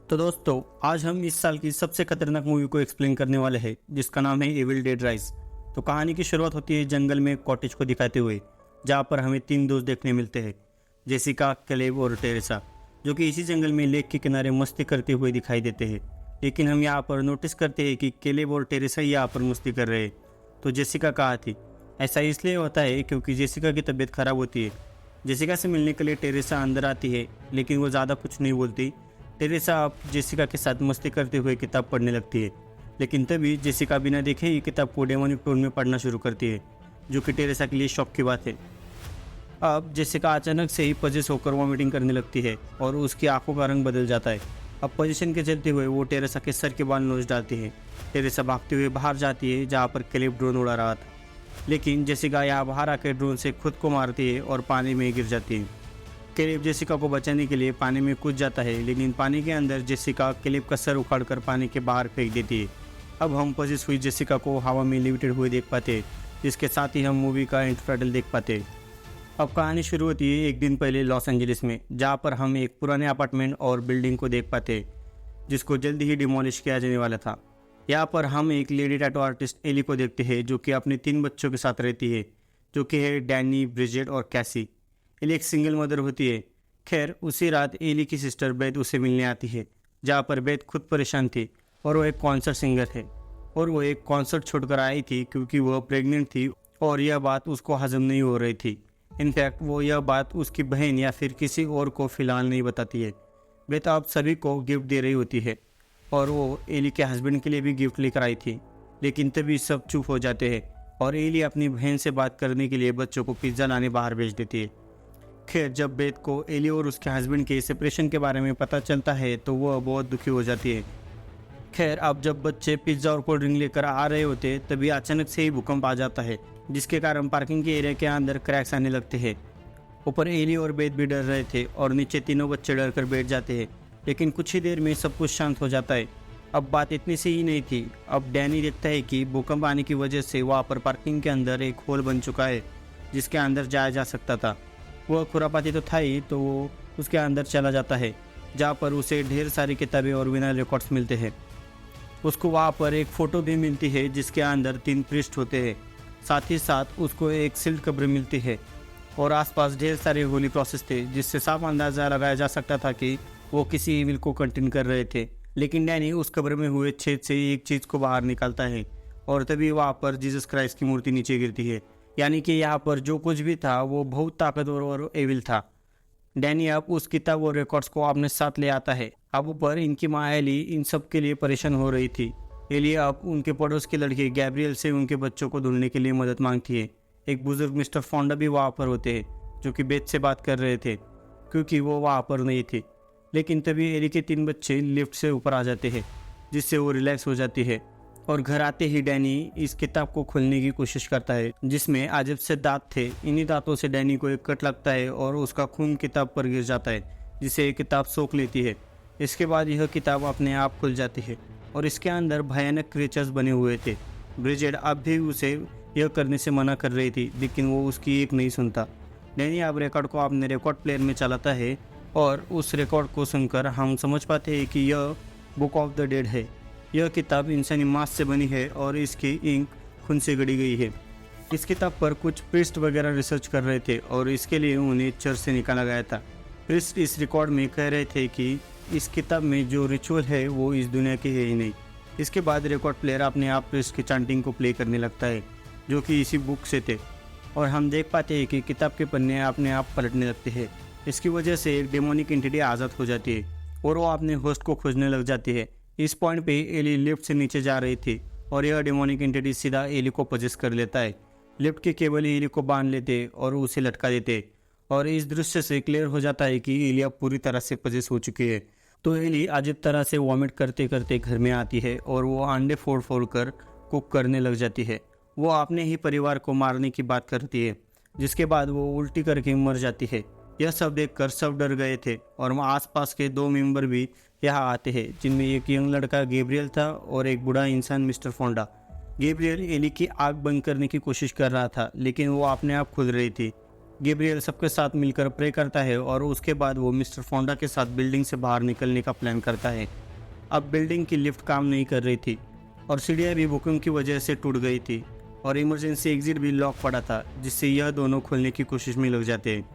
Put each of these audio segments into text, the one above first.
तो दोस्तों, आज हम इस साल की सबसे खतरनाक मूवी को एक्सप्लेन करने वाले हैं जिसका नाम है एविल डेड राइज। तो कहानी की शुरुआत होती है जंगल में कॉटेज को दिखाते हुए, जहाँ पर हमें तीन दोस्त देखने मिलते हैं, जेसिका, कैलेब और टेरेसा, जो कि इसी जंगल में लेक के किनारे मस्ती करते हुए दिखाई देते हैं। लेकिन हम यहाँ पर नोटिस करते हैं कि कैलेब और टेरेसा ही यहाँ पर मस्ती कर रहे हैं। तो जेसिका कहाँ थी? ऐसा इसलिए होता है क्योंकि जेसिका की तबीयत खराब होती है। जेसिका से मिलने के लिए टेरेसा अंदर आती है, लेकिन वो ज़्यादा कुछ नहीं बोलती। टेरेसा अब जेसिका के साथ मस्ती करते हुए किताब पढ़ने लगती है, लेकिन तभी जेसिका बिना देखे ही किताब को डेमोनिक टोन में पढ़ना शुरू करती है, जो कि टेरेसा के लिए शॉक की बात है। अब जेसिका अचानक से ही पजेस होकर वॉमिटिंग करने लगती है और उसकी आंखों का रंग बदल जाता है। अब पोजीशन के चलते हुए वो टेरेसा के सर के बाल नोच डालती है। टेरेसा भागते हुए बाहर जाती है जहाँ पर कैलेब ड्रोन उड़ा रहा था, लेकिन जेसिका यहाँ बाहर आकर ड्रोन से खुद को मारती है और पानी में गिर जाती है। कैलेब जेसिका को बचाने के लिए पानी में कूद जाता है, लेकिन पानी के अंदर जेसिका कैलेब का सर उखाड़कर पानी के बाहर फेंक देती है। अब हम पजिस हुई जेसिका को हवा में लिविटेड हुए देख पाते हैं, जिसके साथ ही हम मूवी का एंड टाइटल देख पाते हैं। अब कहानी शुरू होती है एक दिन पहले लॉस एंजलिस में, जहाँ पर हम एक पुराने अपार्टमेंट और बिल्डिंग को देख पाते हैं, जिसको जल्दी ही डिमोलिश किया जाने वाला था। यहाँ पर हम एक लेडी टैटू आर्टिस्ट एली को देखते हैं, जो कि अपने 3 बच्चों के साथ रहती है, जो कि है डैनी, ब्रिजेट और कैसी। एली एक सिंगल मदर होती है। खैर, उसी रात एली की सिस्टर बेथ उसे मिलने आती है, जहाँ पर बेथ खुद परेशान थी और वो एक कॉन्सर्ट सिंगर है, और वो एक कॉन्सर्ट छोड़कर आई थी क्योंकि वह प्रेग्नेंट थी और यह बात उसको हजम नहीं हो रही थी। इनफैक्ट वो यह बात उसकी बहन या फिर किसी और को फिलहाल नहीं बताती है। बेथ अब सभी को गिफ्ट दे रही होती है और वो एली के हस्बैंड के लिए भी गिफ्ट लेकर आई थी, लेकिन तभी सब चुप हो जाते हैं और एली अपनी बहन से बात करने के लिए बच्चों को पिज्ज़ा लाने बाहर भेज देती है। खैर, जब बेथ को एली और उसके हस्बैंड के सेपरेशन के बारे में पता चलता है तो वह बहुत दुखी हो जाती है। खैर, अब जब बच्चे पिज्ज़ा और कोल्ड ड्रिंक लेकर आ रहे होते तभी अचानक से ही भूकंप आ जाता है, जिसके कारण पार्किंग के एरिया के अंदर क्रैक्स आने लगते हैं। ऊपर एली और बेथ भी डर रहे थे और नीचे तीनों बच्चे डर कर बैठ जाते हैं, लेकिन कुछ ही देर में सब कुछ शांत हो जाता है। अब बात इतनी सी ही नहीं थी। अब डैनी देखता है कि भूकंप आने की वजह से वहाँ पर पार्किंग के अंदर एक होल बन चुका है, जिसके अंदर जाया जा सकता था। वह खुरापाती तो था ही, तो वो उसके अंदर चला जाता है, जहाँ पर उसे ढेर सारी किताबें और विनाइल रिकॉर्ड्स मिलते हैं। उसको वहाँ पर एक फ़ोटो भी मिलती है जिसके अंदर 3 प्रीस्ट होते हैं। साथ ही साथ उसको एक सिल्ड कब्र मिलती है और आसपास ढेर सारे होली प्रोसेस थे, जिससे साफ अंदाज़ा लगाया जा सकता था कि वो किसी इविल को कंटेन कर रहे थे। लेकिन डैनी उस कब्र में हुए छेद से एक चीज़ को बाहर निकालता है और तभी वहाँ पर जीसस क्राइस्ट की मूर्ति नीचे गिरती है। यानी कि यहाँ पर जो कुछ भी था वो बहुत ताकतवर और एविल था। डैनी अब उस किताब और रिकॉर्ड्स को अपने साथ ले आता है। अब ऊपर इनकी माँ एली इन सब के लिए परेशान हो रही थी। एली अब उनके पड़ोस के लड़के गैब्रियल से उनके बच्चों को ढूंढने के लिए मदद मांगती है। एक बुजुर्ग मिस्टर फोंडा भी वहाँ पर होते हैं, जो कि बेथ से बात कर रहे थे क्योंकि वो वहाँ पर नहीं थे। लेकिन तभी एली के 3 बच्चे लिफ्ट से ऊपर आ जाते हैं, जिससे वो रिलैक्स हो जाती है। और घर आते ही डैनी इस किताब को खोलने की कोशिश करता है, जिसमें अजब से दांत थे। इन्हीं दांतों से डैनी को एक कट लगता है और उसका खून किताब पर गिर जाता है, जिसे ये किताब सोख लेती है। इसके बाद यह किताब अपने आप खुल जाती है और इसके अंदर भयानक क्रिएचर्स बने हुए थे। ब्रिजेड अब भी उसे यह करने से मना कर रही थी, लेकिन वो उसकी एक नहीं सुनता। डैनी अब रिकॉर्ड को अपने रिकॉर्ड प्लेयर में चलाता है और उस रिकॉर्ड को सुनकर हम समझ पाते हैं कि यह बुक ऑफ द डेड है। यह किताब इंसानी मांस से बनी है और इसकी इंक खून से गढ़ी गई है। इस किताब पर कुछ प्रिस्ट वगैरह रिसर्च कर रहे थे और इसके लिए उन्हें चर्च से निकाला गया था। प्रिस्ट इस रिकॉर्ड में कह रहे थे कि इस किताब में जो रिचुअल है वो इस दुनिया की है ही नहीं। इसके बाद रिकॉर्ड प्लेयर अपने आप प्रिस्ट की चांटिंग को प्ले करने लगता है, जो कि इसी बुक से थे, और हम देख पाते हैं कि किताब के पन्ने अपने आप पलटने लगते हैं। इसकी वजह से एक डेमोनिक एंटिटी आज़ाद हो जाती है और वो अपने होस्ट को खोजने लग जाती है। इस पॉइंट पे एली लिफ्ट से नीचे जा रही थी और यह डेमोनिक एंटिटी सीधा एली को पजेस कर लेता है। लिफ्ट के केबल एली को बांध लेते और उसे लटका देते, और इस दृश्य से क्लियर हो जाता है कि एली अब पूरी तरह से पजेस हो चुकी है। तो एली अजीब तरह से वॉमिट करते करते घर में आती है और वो अंडे फोड़ फोड़ कर कुक करने लग जाती है। वो अपने ही परिवार को मारने की बात करती है, जिसके बाद वो उल्टी करके मर जाती है। यह सब देखकर सब डर गए थे और आसपास के 2 मेंबर भी यहाँ आते हैं, जिनमें एक यंग लड़का गैब्रियल था और एक बूढ़ा इंसान मिस्टर फोंडा। गैब्रियल एली की आग बंद करने की कोशिश कर रहा था, लेकिन वो अपने आप खुल रही थी। गैब्रियल सबके साथ मिलकर प्रे करता है और उसके बाद वो मिस्टर फोंडा के साथ बिल्डिंग से बाहर निकलने का प्लान करता है। अब बिल्डिंग की लिफ्ट काम नहीं कर रही थी और सीढ़ियाँ भी भूकंप की वजह से टूट गई थी और इमरजेंसी एग्जिट भी लॉक पड़ा था, जिससे यह दोनों खोलने की कोशिश में लग जाते हैं।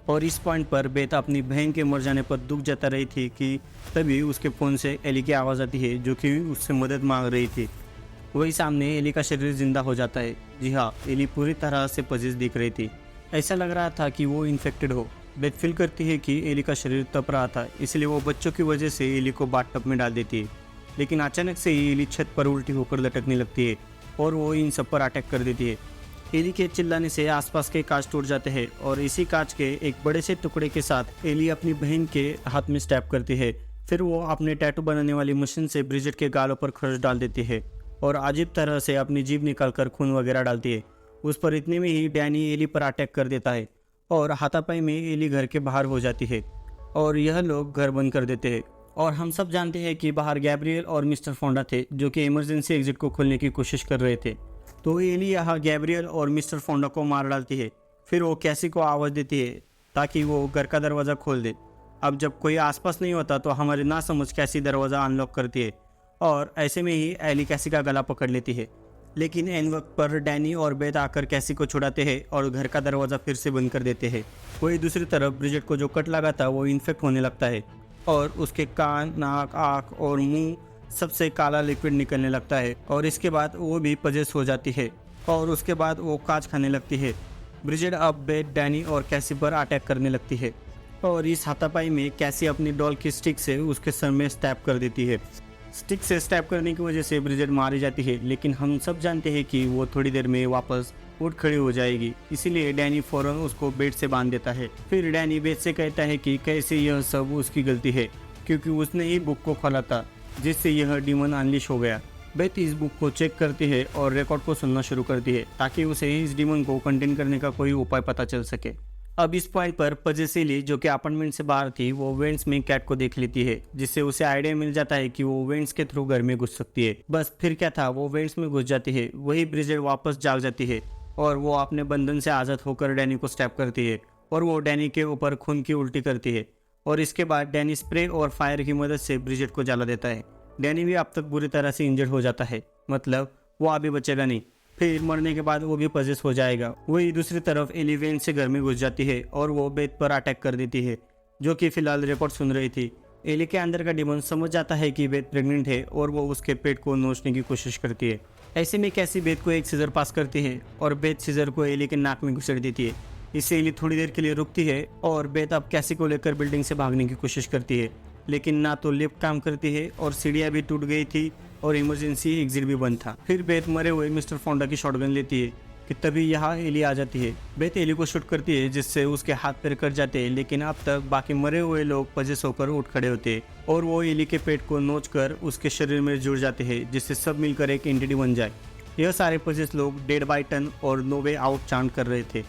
और इस पॉइंट पर बेथ अपनी बहन के मर जाने पर दुख जता रही थी कि तभी उसके फ़ोन से एली की आवाज़ आती है, जो कि उससे मदद मांग रही थी। वही सामने एली का शरीर जिंदा हो जाता है। जी हाँ, एली पूरी तरह से पजिस दिख रही थी। ऐसा लग रहा था कि वो इन्फेक्टेड हो। बेथ फील करती है कि एली का शरीर तप रहा था, इसलिए वो बच्चों की वजह से एली को बाथटब में डाल देती है। लेकिन अचानक से ही एली छत पर उल्टी होकर लटकने लगती है और वो इन सब पर अटैक कर देती है। एली के चिल्लाने से आसपास के कांच टूट जाते हैं और इसी कांच के एक बड़े से टुकड़े के साथ एली अपनी बहन के हाथ में स्टैब करती है। फिर वो अपने टैटू बनाने वाली मशीन से ब्रिजेट के गालों पर खर्च डाल देती है और अजीब तरह से अपनी जीभ निकालकर खून वगैरह डालती है। उस पर इतने में ही डैनी एली पर अटैक कर देता है और हाथापाई में एली घर के बाहर हो जाती है और यह लोग घर बंद कर देते हैं। और हम सब जानते हैं कि बाहर गैब्रियल और मिस्टर फोंडा थे, जो कि इमरजेंसी एग्जिट को खोलने की कोशिश कर रहे थे। तो एली यहाँ गैब्रियल और मिस्टर फोंडा को मार डालती है। फिर वो कैसी को आवाज़ देती है ताकि वो घर का दरवाज़ा खोल दे। अब जब कोई आसपास नहीं होता तो हमारी ना समझ कैसी दरवाज़ा अनलॉक करती है और ऐसे में ही एली कैसी का गला पकड़ लेती है। लेकिन एन वक्त पर डैनी और बेथ आकर कैसी को छुड़ाते हैं और घर का दरवाज़ा फिर से बंद कर देते हैं। वही दूसरी तरफ ब्रिजेट को जो कट लगा था वो इन्फेक्ट होने लगता है और उसके कान, नाक, आँख और मुंह सबसे काला लिक्विड निकलने लगता है और इसके बाद वो भी पजेस हो जाती है और उसके बाद वो कांच खाने लगती है। ब्रिजेट अब बेथ, डैनी और कैसी पर अटैक करने लगती है और इस हाथापाई में कैसी अपनी डॉल की स्टिक से उसके सर में स्टैब कर देती है। स्टिक से स्टैब करने की वजह से ब्रिजेट मारी जाती है, लेकिन हम सब जानते हैं कि वो थोड़ी देर में वापस उठ खड़ी हो जाएगी, इसीलिए डैनी फौरन उसको बेड से बांध देता है। फिर डैनी बेथ से कहता है कि कैसे यह सब उसकी गलती है, क्योंकि उसने ही बुक को खोला था जिससे यह डीमन अनलिश हो गया। बेथ इस बुक को चेक करती है और रिकॉर्ड को सुनना शुरू करती है ताकि उसे इस डीमन को कंटेन करने का कोई उपाय पता चल सके। अब इस पॉइंट पर पजेसिली, जो कि अपार्टमेंट से बाहर थी, वो वेंट्स में कैट को देख लेती है, जिससे उसे आइडिया मिल जाता है कि वो वेंट्स के थ्रू घर में घुस सकती है। बस फिर क्या था, वो वेंट्स में घुस जाती है। वही ब्रिजेट वापस जाग जाती है और वो अपने बंधन से आज़ाद होकर डैनी को स्टैब करती है और वो डैनी के ऊपर खून की उल्टी करती है और इसके बाद डैनी स्प्रे और फायर की मदद से ब्रिजेट को जला देता है। डैनी भी अब तक बुरी तरह से इंजर्ड हो जाता है, मतलब वो अभी बचेगा नहीं। फिर मरने के बाद वो भी पजेस हो जाएगा। वही दूसरी तरफ एली वेंट से घर में घुस जाती है और वो बेथ पर अटैक कर देती है, जो कि फिलहाल रिकॉर्ड सुन रही थी। एली के अंदर का डिमन समझ जाता है कि बेथ प्रेग्नेंट है और वो उसके पेट को नोचने की कोशिश करती है। ऐसे में कैसी बेथ को एक सीजर पास करती है और बेथ सीजर को एली के नाक में घुसेड़ देती है। इससे एली थोड़ी देर के लिए रुकती है और बेथ अब कैसी को लेकर बिल्डिंग से भागने की कोशिश करती है, लेकिन ना तो लिफ्ट काम करती है और सीढ़ियाँ भी टूट गई थी और इमरजेंसी एग्जिट भी बंद था। फिर बेथ मरे हुए मिस्टर फोंडा की शॉटगन लेती है कि तभी यहाँ एली आ जाती है। बेथ एली को शूट करती है, जिससे उसके हाथ पैर कट जाते हैं, लेकिन अब तक बाकी मरे हुए लोग पजेस होकर उठ खड़े होते हैं और वो एली के पेट को नोच कर उसके शरीर में जुड़ जाते हैं, जिससे सब मिलकर एक एंटिटी बन जाए। यह सारे पजेस लोग डेड बाय टन और नो वे आउट चांट कर रहे थे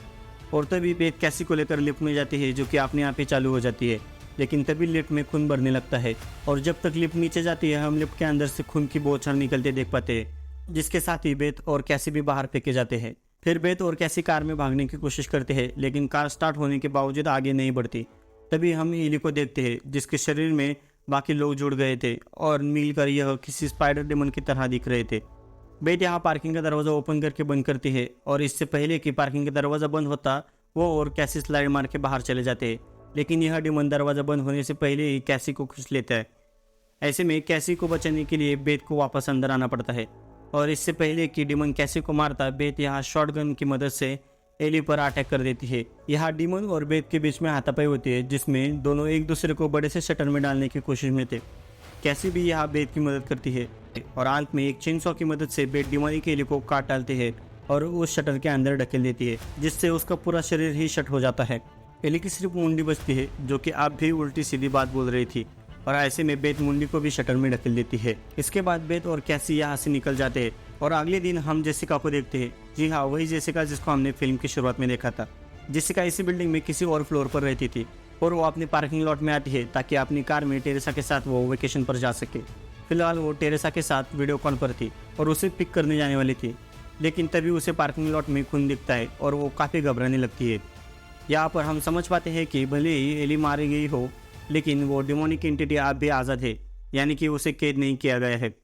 और तभी बेथ कैसी को लेकर लिफ्ट में जाती है, जो कि अपने आप ही चालू हो जाती है। लेकिन तभी लिफ्ट में खून भरने लगता है और जब तक लिफ्ट नीचे जाती है हम लिफ्ट के अंदर से खून की बौछार निकलते देख पाते हैं, जिसके साथ ही बेथ और कैसी भी बाहर फेंके जाते हैं। फिर बेथ और कैसी कार में भागने की कोशिश करते हैं, लेकिन कार स्टार्ट होने के बावजूद आगे नहीं बढ़ती। तभी हम एली को देखते हैं, जिसके शरीर में बाकी लोग जुड़ गए थे और मिलकर यह किसी स्पाइडर डेमन की तरह दिख रहे थे। बेथ यहाँ पार्किंग का दरवाज़ा ओपन करके बंद करती है और इससे पहले कि पार्किंग का दरवाज़ा बंद होता, वो और कैसी स्लाइड मार के बाहर चले जाते हैं। लेकिन यह डिमन दरवाज़ा बंद होने से पहले ही कैसी को खींच लेता है। ऐसे में कैसी को बचाने के लिए बेथ को वापस अंदर आना पड़ता है और इससे पहले कि डिमन कैसी को मारता, बेथ यहाँ शॉटगन की मदद से एली पर अटैक कर देती है। यहाँ डिमन और बेथ के बीच में हाथापाई होती है, जिसमें दोनों एक दूसरे को बड़े से शटर में डालने की कोशिश में थे। कैसी भी यहाँ बेथ की मदद करती है और अंत में एक चेनसॉ की मदद से बेथ डिमन के एली को काट डालती है और उस शटर के अंदर ढकेल देती है, जिससे उसका पूरा शरीर ही शट हो जाता है। एली की सिर्फ मुंडी बचती है, जो कि अब भी उल्टी सीधी बात बोल रही थी और ऐसे में बेथ मुंडी को भी शटर में ढकेल देती है। इसके बाद बेथ और कैसी यहाँ से निकल जाते हैं और अगले दिन हम जेसिका को देखते हैं। जी हाँ, वही जेसिका जिसको हमने फिल्म की शुरुआत में देखा था। जेसिका इसी बिल्डिंग में किसी और फ्लोर पर रहती थी और वो अपनी पार्किंग लॉट में आती है ताकि अपनी कार में टेरेसा के साथ वो वेकेशन पर जा सके। फिलहाल वो टेरेसा के साथ वीडियो कॉल पर थी और उसे पिक करने जाने वाली थी, लेकिन तभी उसे पार्किंग लॉट में खून दिखता है और वो काफ़ी घबराने लगती है। यहाँ पर हम समझ पाते हैं कि भले ही एली मारी गई हो, लेकिन वो डिमोनिक एंटिटी आप भी आज़ाद है, यानी कि उसे कैद नहीं किया गया है।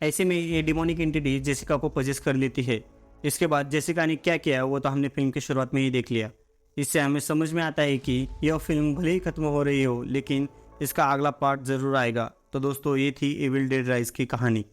ऐसे में ये डिमोनिक एंटिटी जेसिका को पजेस कर लेती है। इसके बाद जेसिका ने क्या किया वो तो हमने फिल्म की शुरुआत में ही देख लिया। इससे हमें समझ में आता है कि यह फिल्म भले ही ख़त्म हो रही हो, लेकिन इसका अगला पार्ट ज़रूर आएगा। तो दोस्तों, ये थी एविल डेड राइज की कहानी।